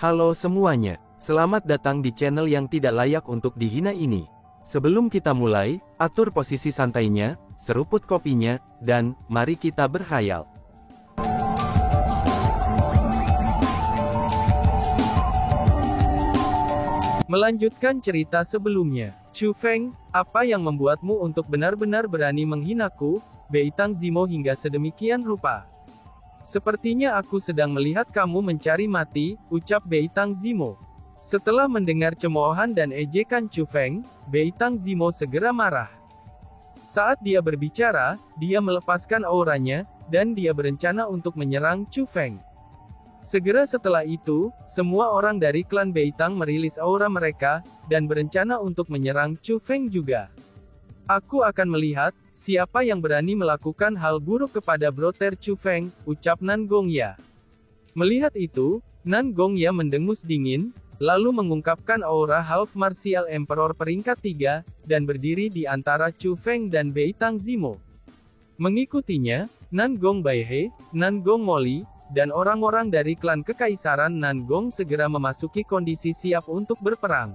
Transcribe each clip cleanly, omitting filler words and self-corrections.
Halo semuanya, selamat datang di channel yang tidak layak untuk dihina ini. Sebelum kita mulai, atur posisi santainya, seruput kopinya, dan mari kita berkhayal. Melanjutkan cerita sebelumnya, Chu Feng, apa yang membuatmu untuk benar-benar berani menghinaku, Beitang Zimo hingga sedemikian rupa? Sepertinya aku sedang melihat kamu mencari mati, ucap Beitang Zimo. Setelah mendengar cemoohan dan ejekan Chu Feng, Beitang Zimo segera marah. Saat dia berbicara, dia melepaskan auranya, dan dia berencana untuk menyerang Chu Feng. Segera setelah itu, semua orang dari klan Beitang merilis aura mereka, dan berencana untuk menyerang Chu Feng juga. Aku akan melihat, siapa yang berani melakukan hal buruk kepada Brother Chu Feng, ucap Nan Gongya. Melihat itu, Nan Gongya mendengus dingin, lalu mengungkapkan aura Half Martial Emperor peringkat 3, dan berdiri di antara Chu Feng dan Beitang Zimo. Mengikutinya, Nan Gong Baihe, Nan Gong Moli, dan orang-orang dari klan Kekaisaran Nan Gong segera memasuki kondisi siap untuk berperang.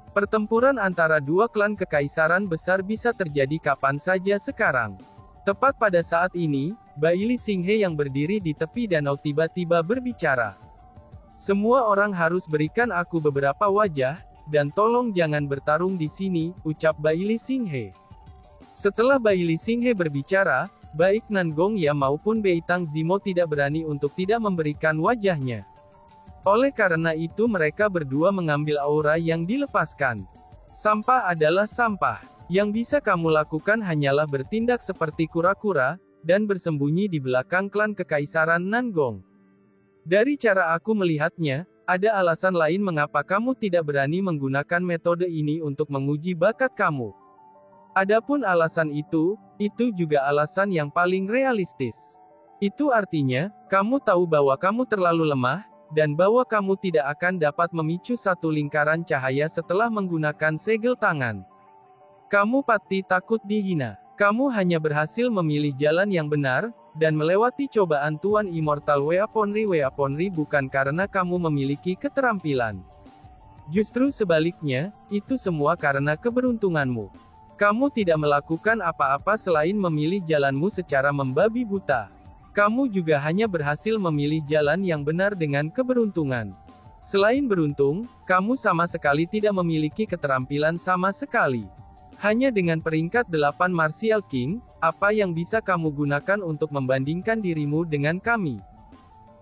Pertempuran antara dua klan kekaisaran besar bisa terjadi kapan saja sekarang. Tepat pada saat ini, Baili Xinghe yang berdiri di tepi danau tiba-tiba berbicara. Semua orang harus berikan aku beberapa wajah, dan tolong jangan bertarung di sini, ucap Baili Xinghe. Setelah Baili Xinghe berbicara, baik Nan Gongya maupun Beitang Zimo tidak berani untuk tidak memberikan wajahnya. Oleh karena itu mereka berdua mengambil aura yang dilepaskan. Sampah adalah sampah. Yang bisa kamu lakukan hanyalah bertindak seperti kura-kura, dan bersembunyi di belakang klan kekaisaran Nan Gong. Dari cara aku melihatnya, ada alasan lain mengapa kamu tidak berani menggunakan metode ini untuk menguji bakat kamu. Adapun alasan itu juga alasan yang paling realistis. Itu artinya, kamu tahu bahwa kamu terlalu lemah, dan bahwa kamu tidak akan dapat memicu satu lingkaran cahaya setelah menggunakan segel tangan. Kamu pasti takut dihina. Kamu hanya berhasil memilih jalan yang benar, dan melewati cobaan Tuan Immortal Weaponry bukan karena kamu memiliki keterampilan. Justru sebaliknya, itu semua karena keberuntunganmu. Kamu tidak melakukan apa-apa selain memilih jalanmu secara membabi buta. Kamu juga hanya berhasil memilih jalan yang benar dengan keberuntungan. Selain beruntung, kamu sama sekali tidak memiliki keterampilan sama sekali. Hanya dengan peringkat 8 Martial King, apa yang bisa kamu gunakan untuk membandingkan dirimu dengan kami?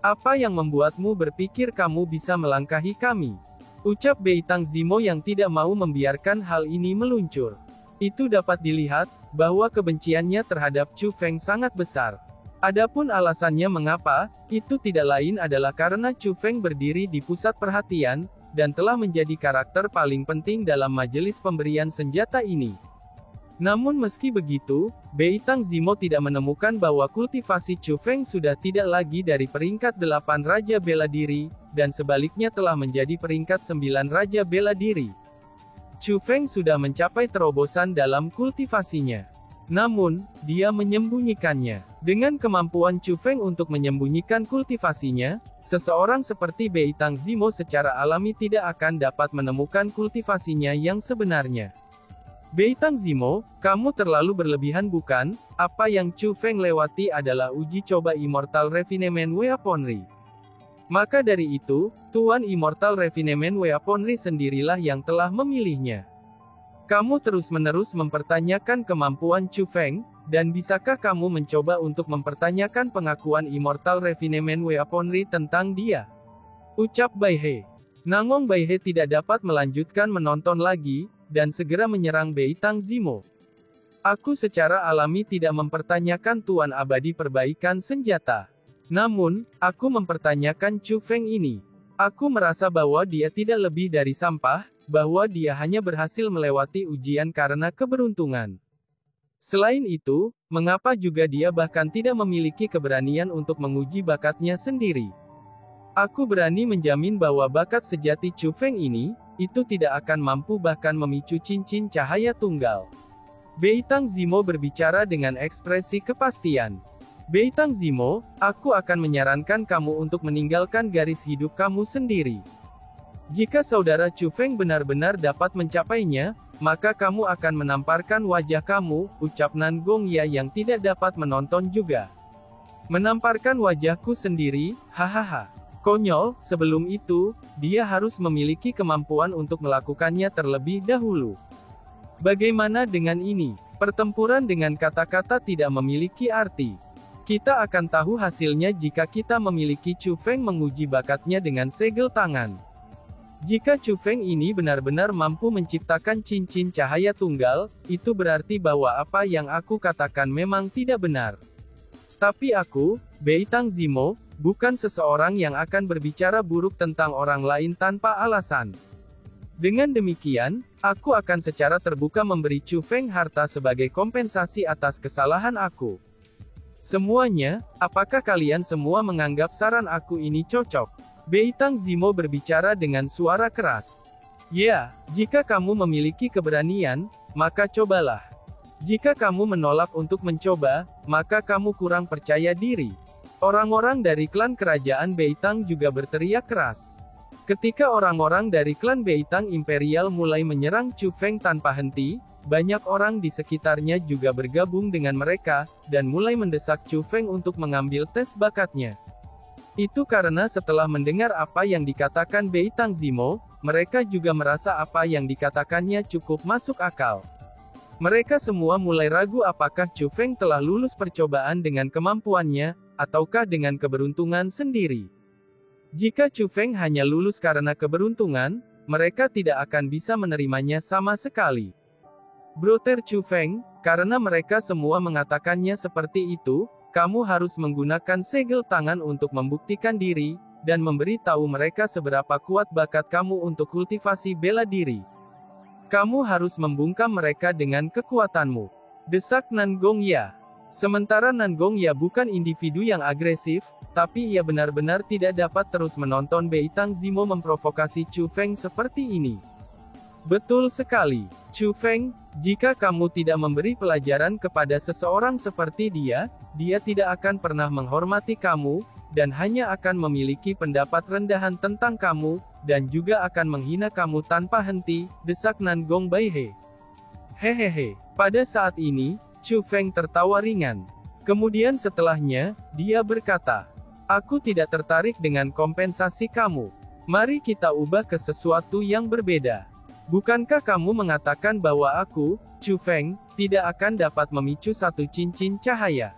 Apa yang membuatmu berpikir kamu bisa melangkahi kami? Ucap Beitang Zimo yang tidak mau membiarkan hal ini meluncur. Itu dapat dilihat, bahwa kebenciannya terhadap Chu Feng sangat besar. Adapun alasannya mengapa, itu tidak lain adalah karena Chu Feng berdiri di pusat perhatian, dan telah menjadi karakter paling penting dalam majelis pemberian senjata ini. Namun meski begitu, Beitang Zimo tidak menemukan bahwa kultivasi Chu Feng sudah tidak lagi dari peringkat 8 Raja Bela Diri, dan sebaliknya telah menjadi peringkat 9 Raja Bela Diri. Chu Feng sudah mencapai terobosan dalam kultivasinya. Namun, dia menyembunyikannya. Dengan kemampuan Chu Feng untuk menyembunyikan kultivasinya, seseorang seperti Beitang Zimo secara alami tidak akan dapat menemukan kultivasinya yang sebenarnya. Beitang Zimo, kamu terlalu berlebihan bukan? Apa yang Chu Feng lewati adalah uji coba Immortal Refinement Weaponry. Maka dari itu, Tuan Immortal Refinement Weaponry sendirilah yang telah memilihnya. Kamu terus-menerus mempertanyakan kemampuan Chu Feng, dan bisakah kamu mencoba untuk mempertanyakan pengakuan Immortal Refinement Weaponry tentang dia? Ucap Baihe. Nangong Baihe tidak dapat melanjutkan menonton lagi, dan segera menyerang Beitang Zimo. Aku secara alami tidak mempertanyakan Tuan Abadi perbaikan senjata. Namun, aku mempertanyakan Chu Feng ini. Aku merasa bahwa dia tidak lebih dari sampah, bahwa dia hanya berhasil melewati ujian karena keberuntungan. Selain itu, mengapa juga dia bahkan tidak memiliki keberanian untuk menguji bakatnya sendiri? Aku berani menjamin bahwa bakat sejati Chu Feng ini, itu tidak akan mampu bahkan memicu cincin cahaya tunggal. Beitang Zimo berbicara dengan ekspresi kepastian. Beitang Zimo, aku akan menyarankan kamu untuk meninggalkan garis hidup kamu sendiri. Jika saudara Chu Feng benar-benar dapat mencapainya, maka kamu akan menamparkan wajah kamu, ucap Nan Gongya yang tidak dapat menonton juga. Menamparkan wajahku sendiri, hahaha. Konyol, sebelum itu, dia harus memiliki kemampuan untuk melakukannya terlebih dahulu. Bagaimana dengan ini? Pertempuran dengan kata-kata tidak memiliki arti. Kita akan tahu hasilnya jika kita memiliki Chu Feng menguji bakatnya dengan segel tangan. Jika Chu Feng ini benar-benar mampu menciptakan cincin cahaya tunggal, itu berarti bahwa apa yang aku katakan memang tidak benar. Tapi aku, Beitang Zimo, bukan seseorang yang akan berbicara buruk tentang orang lain tanpa alasan. Dengan demikian, aku akan secara terbuka memberi Chu Feng harta sebagai kompensasi atas kesalahan aku. Semuanya, apakah kalian semua menganggap saran aku ini cocok? Beitang Zimo berbicara dengan suara keras. Ya, jika kamu memiliki keberanian, maka cobalah. Jika kamu menolak untuk mencoba, maka kamu kurang percaya diri. Orang-orang dari klan kerajaan Beitang juga berteriak keras. Ketika orang-orang dari klan Beitang Imperial mulai menyerang Chu Feng tanpa henti, banyak orang di sekitarnya juga bergabung dengan mereka, dan mulai mendesak Chu Feng untuk mengambil tes bakatnya. Itu karena setelah mendengar apa yang dikatakan Beitang Zimo, mereka juga merasa apa yang dikatakannya cukup masuk akal. Mereka semua mulai ragu apakah Chu Feng telah lulus percobaan dengan kemampuannya, ataukah dengan keberuntungan sendiri. Jika Chu Feng hanya lulus karena keberuntungan, mereka tidak akan bisa menerimanya sama sekali. Brother Chu Feng, karena mereka semua mengatakannya seperti itu, kamu harus menggunakan segel tangan untuk membuktikan diri, dan memberi tahu mereka seberapa kuat bakat kamu untuk kultivasi bela diri. Kamu harus membungkam mereka dengan kekuatanmu. Desak Nan Gongya. Sementara Nan Gongya bukan individu yang agresif, tapi ia benar-benar tidak dapat terus menonton Beitang Zimo memprovokasi Chu Feng seperti ini. Betul sekali, Chu Feng, jika kamu tidak memberi pelajaran kepada seseorang seperti dia tidak akan pernah menghormati kamu, dan hanya akan memiliki pendapat rendahan tentang kamu, dan juga akan menghina kamu tanpa henti, desak Nan Gong Baihe. Hehehe, pada saat ini, Chu Feng tertawa ringan. Kemudian setelahnya, dia berkata, aku tidak tertarik dengan kompensasi kamu. Mari kita ubah ke sesuatu yang berbeda. Bukankah kamu mengatakan bahwa aku, Chu Feng, tidak akan dapat memicu satu cincin cahaya?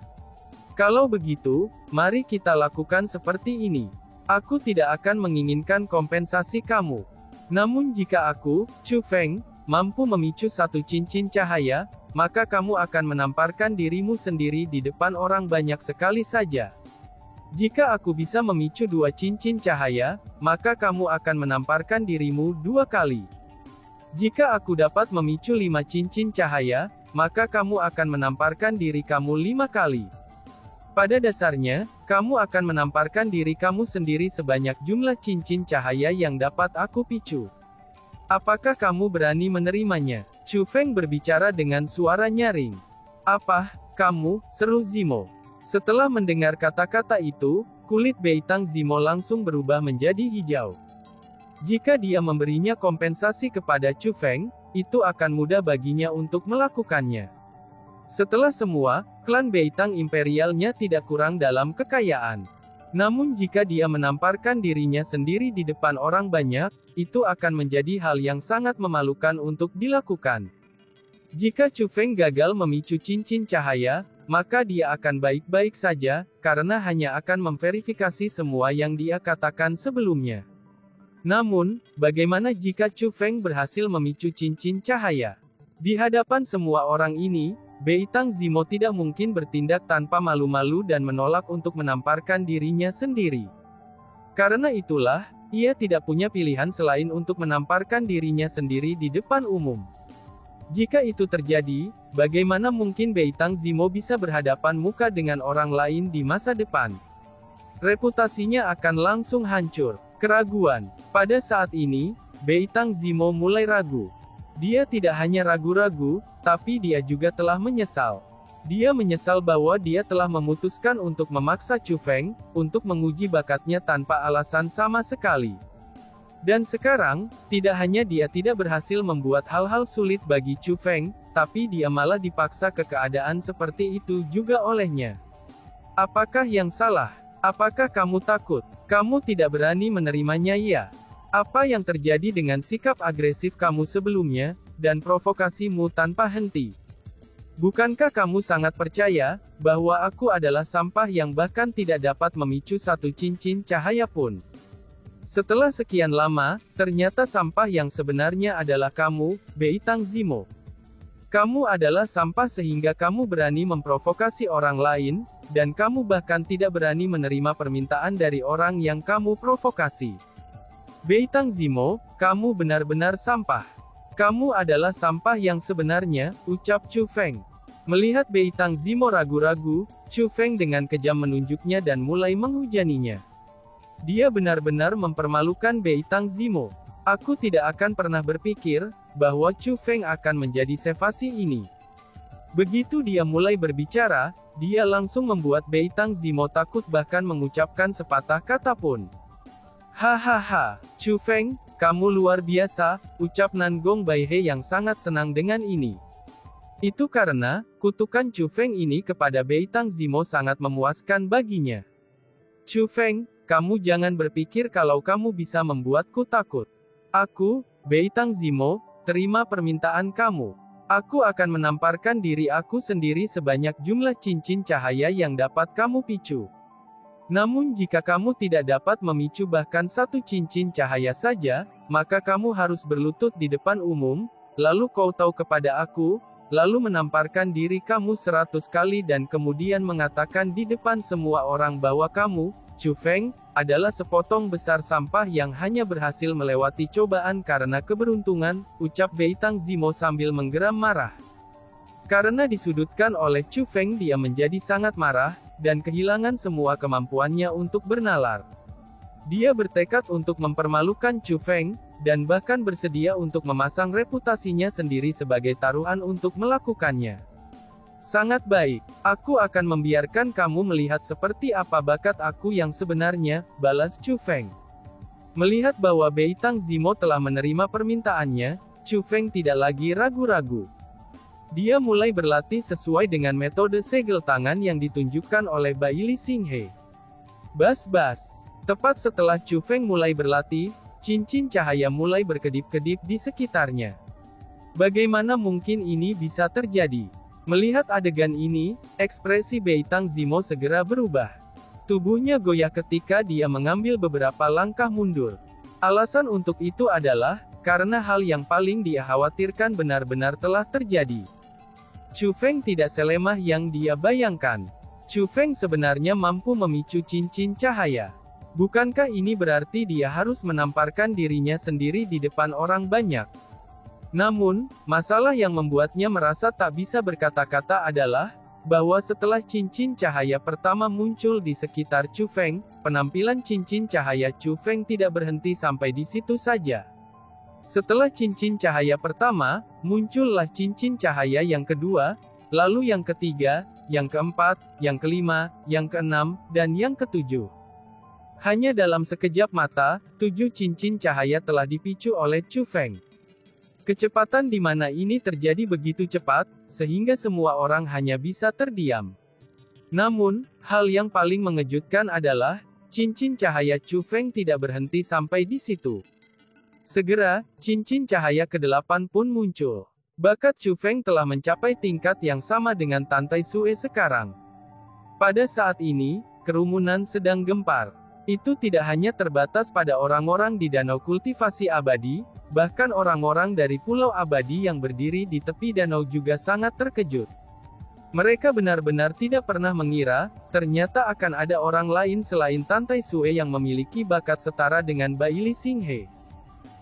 Kalau begitu, mari kita lakukan seperti ini. Aku tidak akan menginginkan kompensasi kamu. Namun jika aku, Chu Feng, mampu memicu satu cincin cahaya, maka kamu akan menamparkan dirimu sendiri di depan orang banyak sekali saja. Jika aku bisa memicu 2 cincin cahaya, maka kamu akan menamparkan dirimu 2 kali. Jika aku dapat memicu 5 cincin cahaya, maka kamu akan menamparkan diri kamu 5 kali. Pada dasarnya, kamu akan menamparkan diri kamu sendiri sebanyak jumlah cincin cahaya yang dapat aku picu. Apakah kamu berani menerimanya? Chu Feng berbicara dengan suara nyaring. Apa, kamu, seru Zimo. Setelah mendengar kata-kata itu, kulit Beitang Zimo langsung berubah menjadi hijau. Jika dia memberinya kompensasi kepada Chu Feng, itu akan mudah baginya untuk melakukannya. Setelah semua, klan Beitang Imperialnya tidak kurang dalam kekayaan. Namun jika dia menamparkan dirinya sendiri di depan orang banyak, itu akan menjadi hal yang sangat memalukan untuk dilakukan. Jika Chu Feng gagal memicu cincin cahaya, maka dia akan baik-baik saja, karena hanya akan memverifikasi semua yang dia katakan sebelumnya. Namun, bagaimana jika Chu Feng berhasil memicu cincin cahaya? Di hadapan semua orang ini, Beitang Zimo tidak mungkin bertindak tanpa malu-malu dan menolak untuk menamparkan dirinya sendiri. Karena itulah, ia tidak punya pilihan selain untuk menamparkan dirinya sendiri di depan umum. Jika itu terjadi, bagaimana mungkin Beitang Zimo bisa berhadapan muka dengan orang lain di masa depan? Reputasinya akan langsung hancur. Keraguan. Pada saat ini, Beitang Zimo mulai ragu. Dia tidak hanya ragu-ragu, tapi dia juga telah menyesal. Dia menyesal bahwa dia telah memutuskan untuk memaksa Chu Feng untuk menguji bakatnya tanpa alasan sama sekali. Dan sekarang, tidak hanya dia tidak berhasil membuat hal-hal sulit bagi Chu Feng, tapi dia malah dipaksa ke keadaan seperti itu juga olehnya. Apakah yang salah? Apakah kamu takut? Kamu tidak berani menerimanya ya? Apa yang terjadi dengan sikap agresif kamu sebelumnya, dan provokasimu tanpa henti? Bukankah kamu sangat percaya, bahwa aku adalah sampah yang bahkan tidak dapat memicu satu cincin cahaya pun? Setelah sekian lama, ternyata sampah yang sebenarnya adalah kamu, Beitang Zimo. Kamu adalah sampah sehingga kamu berani memprovokasi orang lain, dan kamu bahkan tidak berani menerima permintaan dari orang yang kamu provokasi. Beitang Zimo, kamu benar-benar sampah. Kamu adalah sampah yang sebenarnya, ucap Chu Feng. Melihat Beitang Zimo ragu-ragu, Chu Feng dengan kejam menunjuknya dan mulai menghujaninya. Dia benar-benar mempermalukan Beitang Zimo. Aku tidak akan pernah berpikir, bahwa Chu Feng akan menjadi sevasi ini. Begitu dia mulai berbicara, dia langsung membuat Beitang Zimo takut bahkan mengucapkan sepatah kata pun. Hahaha, Chu Feng, kamu luar biasa, ucap Nan Gong Baihe yang sangat senang dengan ini. Itu karena, kutukan Chu Feng ini kepada Beitang Zimo sangat memuaskan baginya. Chu Feng, kamu jangan berpikir kalau kamu bisa membuatku takut. Aku, Beitang Zimo, terima permintaan kamu. Aku akan menamparkan diri aku sendiri sebanyak jumlah cincin cahaya yang dapat kamu picu. Namun jika kamu tidak dapat memicu bahkan satu cincin cahaya saja, maka kamu harus berlutut di depan umum, lalu kau tahu kepada aku, lalu menamparkan diri kamu 100 kali dan kemudian mengatakan di depan semua orang bahwa kamu, Chu Feng, adalah sepotong besar sampah yang hanya berhasil melewati cobaan karena keberuntungan, ucap Beitang Zimo sambil menggeram marah. Karena disudutkan oleh Chu Feng dia menjadi sangat marah, dan kehilangan semua kemampuannya untuk bernalar. Dia bertekad untuk mempermalukan Chu Feng, dan bahkan bersedia untuk memasang reputasinya sendiri sebagai taruhan untuk melakukannya. Sangat baik, aku akan membiarkan kamu melihat seperti apa bakat aku yang sebenarnya, balas Chu Feng. Melihat bahwa Beitang Zimo telah menerima permintaannya, Chu Feng tidak lagi ragu-ragu. Dia mulai berlatih sesuai dengan metode segel tangan yang ditunjukkan oleh Baili Xinghe. Bas-bas. Tepat setelah Chu Feng mulai berlatih, cincin cahaya mulai berkedip-kedip di sekitarnya. Bagaimana mungkin ini bisa terjadi? Melihat adegan ini, ekspresi Beitang Zimo segera berubah. Tubuhnya goyah ketika dia mengambil beberapa langkah mundur. Alasan untuk itu adalah, karena hal yang paling dia khawatirkan benar-benar telah terjadi. Chu Feng tidak selemah yang dia bayangkan. Chu Feng sebenarnya mampu memicu cincin cahaya. Bukankah ini berarti dia harus menamparkan dirinya sendiri di depan orang banyak? Namun, masalah yang membuatnya merasa tak bisa berkata-kata adalah, bahwa setelah cincin cahaya pertama muncul di sekitar Chu Feng, penampilan cincin cahaya Chu Feng tidak berhenti sampai di situ saja. Setelah cincin cahaya pertama, muncullah cincin cahaya yang kedua, lalu yang ketiga, yang keempat, yang kelima, yang keenam, dan yang ketujuh. Hanya dalam sekejap mata, 7 cincin cahaya telah dipicu oleh Chu Feng. Kecepatan di mana ini terjadi begitu cepat, sehingga semua orang hanya bisa terdiam. Namun, hal yang paling mengejutkan adalah, cincin cahaya Chu Feng tidak berhenti sampai di situ. Segera, cincin cahaya ke-8 pun muncul. Bakat Chu Feng telah mencapai tingkat yang sama dengan Tan Tai Sue sekarang. Pada saat ini, kerumunan sedang gempar. Itu tidak hanya terbatas pada orang-orang di danau kultivasi abadi, bahkan orang-orang dari pulau abadi yang berdiri di tepi danau juga sangat terkejut. Mereka benar-benar tidak pernah mengira, ternyata akan ada orang lain selain Tan Tai Sue yang memiliki bakat setara dengan Baili Xinghe.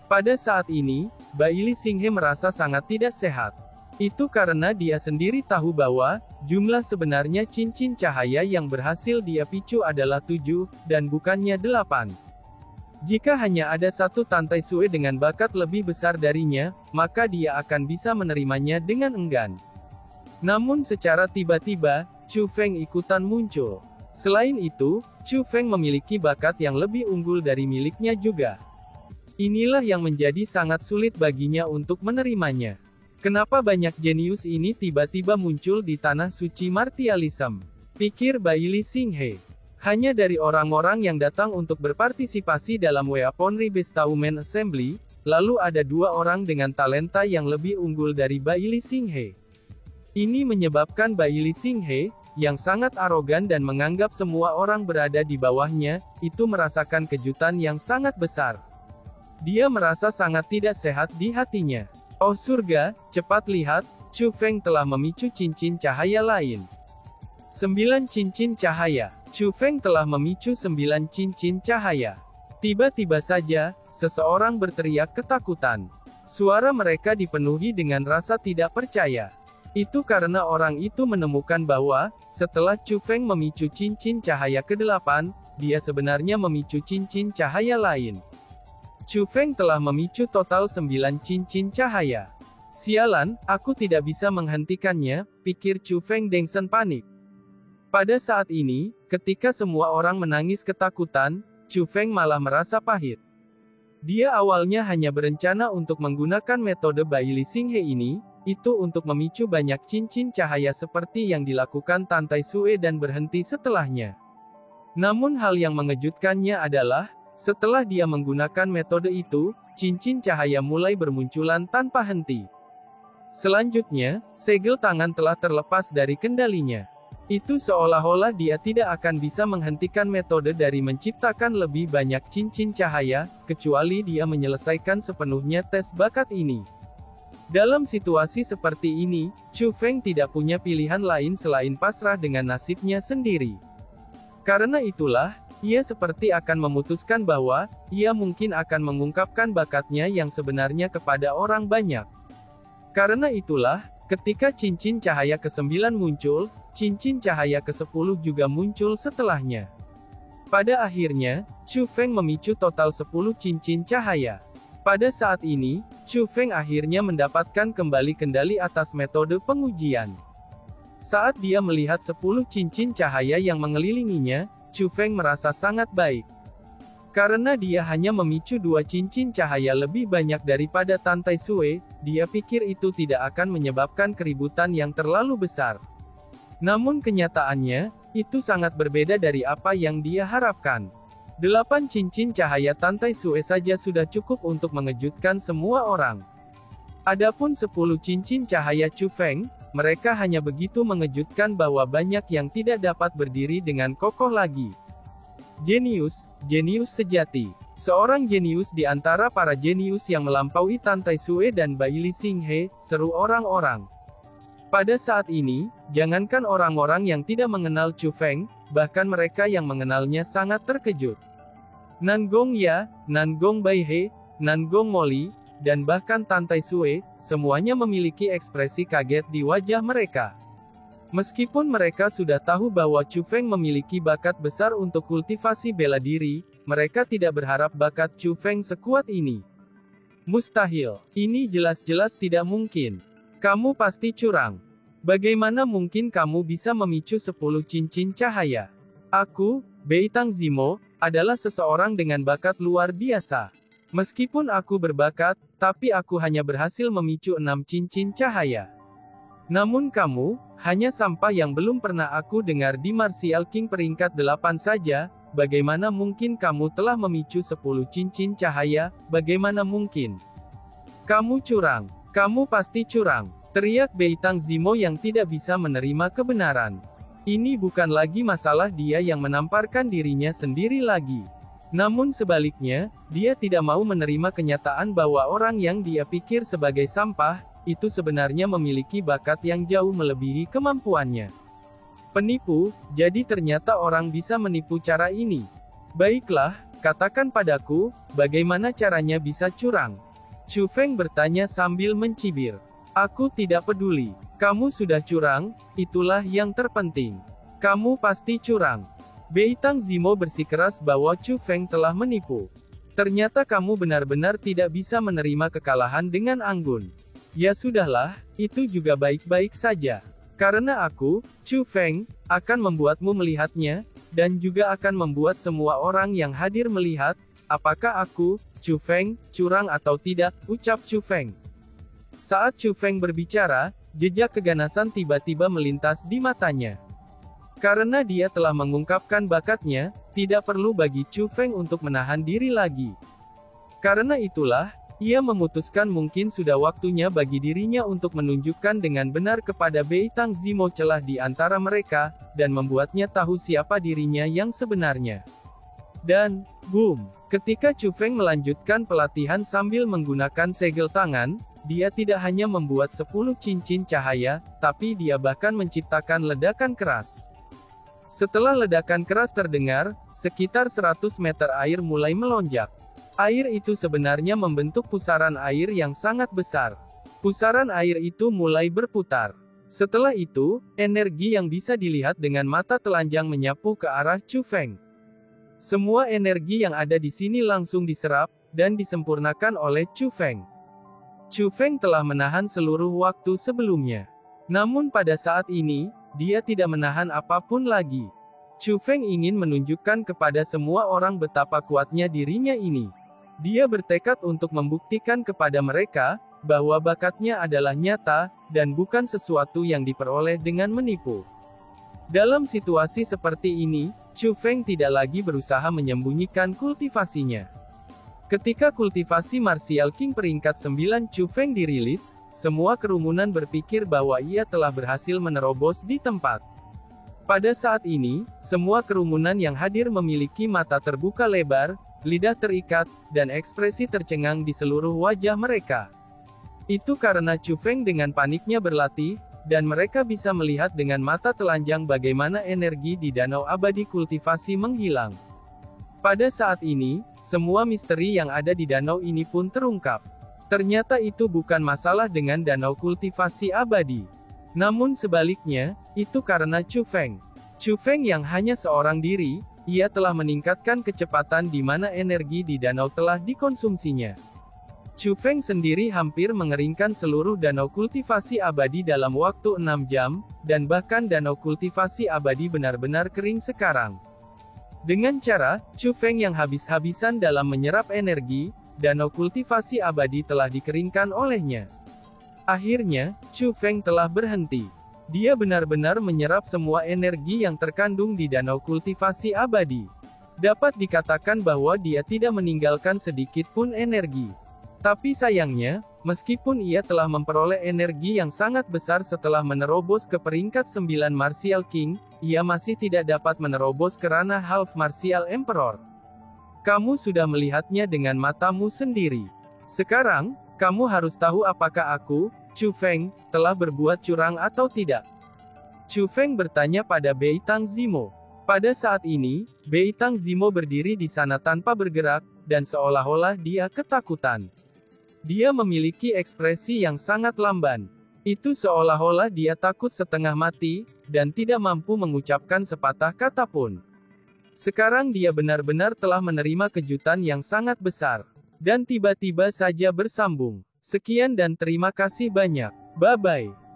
Pada saat ini, Baili Xinghe merasa sangat tidak sehat. Itu karena dia sendiri tahu bahwa, jumlah sebenarnya cincin cahaya yang berhasil dia picu adalah 7, dan bukannya 8. Jika hanya ada satu Tan Tai Sue dengan bakat lebih besar darinya, maka dia akan bisa menerimanya dengan enggan. Namun secara tiba-tiba, Chu Feng ikutan muncul. Selain itu, Chu Feng memiliki bakat yang lebih unggul dari miliknya juga. Inilah yang menjadi sangat sulit baginya untuk menerimanya. Kenapa banyak jenius ini tiba-tiba muncul di tanah suci martialism? Pikir Bailey Xinghe. Hanya dari orang-orang yang datang untuk berpartisipasi dalam Weaponry Bestowment Assembly, lalu ada 2 orang dengan talenta yang lebih unggul dari Bailey Xinghe. Ini menyebabkan Bailey Xinghe, yang sangat arogan dan menganggap semua orang berada di bawahnya, itu merasakan kejutan yang sangat besar. Dia merasa sangat tidak sehat di hatinya. Oh surga, cepat lihat, Chu Feng telah memicu cincin cahaya lain. 9 cincin cahaya. Chu Feng telah memicu 9 cincin cahaya. Tiba-tiba saja, seseorang berteriak ketakutan. Suara mereka dipenuhi dengan rasa tidak percaya. Itu karena orang itu menemukan bahwa, setelah Chu Feng memicu cincin cahaya ke-8, dia sebenarnya memicu cincin cahaya lain. Chu Feng telah memicu total 9 cincin cahaya. Sialan, aku tidak bisa menghentikannya, pikir Chu Feng dengan panik. Pada saat ini, ketika semua orang menangis ketakutan, Chu Feng malah merasa pahit. Dia awalnya hanya berencana untuk menggunakan metode Bailey Xinghe ini, itu untuk memicu banyak cincin cahaya seperti yang dilakukan Tan Tai Sue dan berhenti setelahnya. Namun hal yang mengejutkannya adalah, setelah dia menggunakan metode itu, cincin cahaya mulai bermunculan tanpa henti. Selanjutnya, segel tangan telah terlepas dari kendalinya. Itu seolah-olah dia tidak akan bisa menghentikan metode dari menciptakan lebih banyak cincin cahaya, kecuali dia menyelesaikan sepenuhnya tes bakat ini. Dalam situasi seperti ini, Chu Feng tidak punya pilihan lain selain pasrah dengan nasibnya sendiri. Karena itulah, ia seperti akan memutuskan bahwa, ia mungkin akan mengungkapkan bakatnya yang sebenarnya kepada orang banyak. Karena itulah, ketika cincin cahaya ke-9 muncul, cincin cahaya ke-10 juga muncul setelahnya. Pada akhirnya, Chu Feng memicu total 10 cincin cahaya. Pada saat ini, Chu Feng akhirnya mendapatkan kembali kendali atas metode pengujian. Saat dia melihat 10 cincin cahaya yang mengelilinginya, Chu Feng merasa sangat baik. Karena dia hanya memicu 2 cincin cahaya lebih banyak daripada Tan Tai Sue, dia pikir itu tidak akan menyebabkan keributan yang terlalu besar. Namun kenyataannya, itu sangat berbeda dari apa yang dia harapkan. 8 cincin cahaya Tan Tai Sue saja sudah cukup untuk mengejutkan semua orang. Adapun 10 cincin cahaya Chu Feng, mereka hanya begitu mengejutkan bahwa banyak yang tidak dapat berdiri dengan kokoh lagi. Jenius, jenius sejati. Seorang jenius di antara para jenius yang melampaui Tan Tai Sue dan Bailey Xinghe, seru orang-orang. Pada saat ini, jangankan orang-orang yang tidak mengenal Chu Feng, bahkan mereka yang mengenalnya sangat terkejut. Nangong Ya, Nangong Baihe, Nangong Moli, dan bahkan Tan Tai Sue, semuanya memiliki ekspresi kaget di wajah mereka. Meskipun mereka sudah tahu bahwa Chu Feng memiliki bakat besar untuk kultivasi bela diri, mereka tidak berharap bakat Chu Feng sekuat ini. Mustahil, ini jelas-jelas tidak mungkin. Kamu pasti curang. Bagaimana mungkin kamu bisa memicu 10 cincin cahaya? Aku, Beitang Zimo, adalah seseorang dengan bakat luar biasa. Meskipun aku berbakat, tapi aku hanya berhasil memicu 6 cincin cahaya. Namun kamu, hanya sampah yang belum pernah aku dengar di Martial King peringkat 8 saja, bagaimana mungkin kamu telah memicu 10 cincin cahaya, bagaimana mungkin? Kamu curang. Kamu pasti curang. Teriak Beitang Zimo yang tidak bisa menerima kebenaran. Ini bukan lagi masalah dia yang menamparkan dirinya sendiri lagi. Namun sebaliknya, dia tidak mau menerima kenyataan bahwa orang yang dia pikir sebagai sampah, itu sebenarnya memiliki bakat yang jauh melebihi kemampuannya. Penipu, jadi ternyata orang bisa menipu cara ini. Baiklah, katakan padaku, bagaimana caranya bisa curang? Chu Feng bertanya sambil mencibir. Aku tidak peduli. Kamu sudah curang, itulah yang terpenting. Kamu pasti curang. Beitang Zimo bersikeras bahwa Chu Feng telah menipu. Ternyata kamu benar-benar tidak bisa menerima kekalahan dengan anggun. Ya sudahlah, itu juga baik-baik saja. Karena aku, Chu Feng, akan membuatmu melihatnya, dan juga akan membuat semua orang yang hadir melihat, apakah aku, Chu Feng, curang atau tidak, ucap Chu Feng. Saat Chu Feng berbicara, jejak keganasan tiba-tiba melintas di matanya. Karena dia telah mengungkapkan bakatnya, tidak perlu bagi Chu Feng untuk menahan diri lagi. Karena itulah, ia memutuskan mungkin sudah waktunya bagi dirinya untuk menunjukkan dengan benar kepada Beitang Zimo celah di antara mereka, dan membuatnya tahu siapa dirinya yang sebenarnya. Dan, boom! Ketika Chu Feng melanjutkan pelatihan sambil menggunakan segel tangan, dia tidak hanya membuat 10 cincin cahaya, tapi dia bahkan menciptakan ledakan keras. Setelah ledakan keras terdengar, sekitar 100 meter air mulai melonjak. Air itu sebenarnya membentuk pusaran air yang sangat besar. Pusaran air itu mulai berputar. Setelah itu, energi yang bisa dilihat dengan mata telanjang menyapu ke arah Chu Feng. Semua energi yang ada di sini langsung diserap, dan disempurnakan oleh Chu Feng. Chu Feng telah menahan seluruh waktu sebelumnya. Namun pada saat ini, dia tidak menahan apapun lagi. Chu Feng ingin menunjukkan kepada semua orang betapa kuatnya dirinya ini. Dia bertekad untuk membuktikan kepada mereka, bahwa bakatnya adalah nyata, dan bukan sesuatu yang diperoleh dengan menipu. Dalam situasi seperti ini, Chu Feng tidak lagi berusaha menyembunyikan kultivasinya. Ketika kultivasi Martial King peringkat 9 Chu Feng dirilis, semua kerumunan berpikir bahwa ia telah berhasil menerobos di tempat. Pada saat ini, semua kerumunan yang hadir memiliki mata terbuka lebar, lidah terikat, dan ekspresi tercengang di seluruh wajah mereka. Itu karena Chu Feng dengan paniknya berlatih, dan mereka bisa melihat dengan mata telanjang bagaimana energi di danau abadi kultivasi menghilang. Pada saat ini, semua misteri yang ada di danau ini pun terungkap. Ternyata itu bukan masalah dengan danau kultivasi abadi. Namun sebaliknya, itu karena Chu Feng. Chu Feng yang hanya seorang diri, ia telah meningkatkan kecepatan di mana energi di danau telah dikonsumsinya. Chu Feng sendiri hampir mengeringkan seluruh danau kultivasi abadi dalam waktu 6 jam, dan bahkan danau kultivasi abadi benar-benar kering sekarang. Dengan cara, Chu Feng yang habis-habisan dalam menyerap energi, danau kultivasi abadi telah dikeringkan olehnya. Akhirnya, Chu Feng telah berhenti. Dia benar-benar menyerap semua energi yang terkandung di danau kultivasi abadi. Dapat dikatakan bahwa dia tidak meninggalkan sedikit pun energi. Tapi sayangnya, meskipun ia telah memperoleh energi yang sangat besar setelah menerobos ke peringkat 9 Martial King, ia masih tidak dapat menerobos ke ranah Half Martial Emperor. Kamu sudah melihatnya dengan matamu sendiri. Sekarang, kamu harus tahu apakah aku, Chu Feng, telah berbuat curang atau tidak. Chu Feng bertanya pada Beitang Zimo. Pada saat ini, Beitang Zimo berdiri di sana tanpa bergerak, dan seolah-olah dia ketakutan. Dia memiliki ekspresi yang sangat lamban. Itu seolah-olah dia takut setengah mati, dan tidak mampu mengucapkan sepatah kata pun. Sekarang dia benar-benar telah menerima kejutan yang sangat besar. Dan tiba-tiba saja bersambung. Sekian dan terima kasih banyak. Bye-bye.